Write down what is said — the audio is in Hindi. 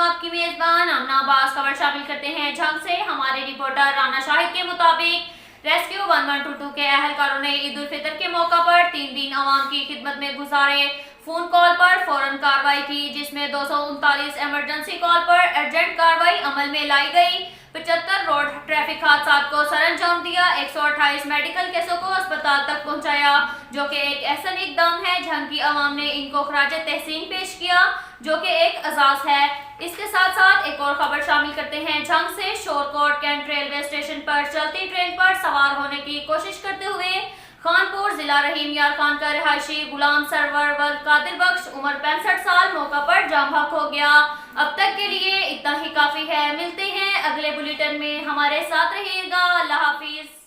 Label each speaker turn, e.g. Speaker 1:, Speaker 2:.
Speaker 1: आपकी मेजबान अमना अब्बास। खबर शामिल करते हैं झंग से। हमारे रिपोर्टर राना शाहिद के मुताबिक रेस्क्यू 1122 के अहलकारों ने ईद उल फितर के मौका पर 3 दिन आवाम की खिदमत में गुजारे। फोन कॉल पर फौरन कार्रवाई की, जिसमें 239 इमरजेंसी कॉल पर अर्जेंट कार्रवाई अमल में लाई गई। 75 रोड ट्रैफिक हादसा को सरअंजाम दिया। 128 मेडिकल केसों को अस्पताल तक पहुंचाया, जो कि एक एहसन इकदाम है। झंग की आवाम ने इनको खराजे तहसीन पेश किया, जो कि एक एजाज है। इसके साथ साथ एक और खबर शामिल करते हैं झंग से। शोरकोट कैंट रेलवे स्टेशन पर चलती ट्रेन पर सवार होने की कोशिश करते हुए खानपुर जिला रहीम यार खान का रिहायशी गुलाम सरवर वल कादिर बख्श उम्र 65 साल मौका पर जाम हक हो गया। अब तक के लिए इतना ही काफी है। मिलते हैं अगले बुलेटिन में, हमारे साथ रहिएगा। अल्लाह हाफिज।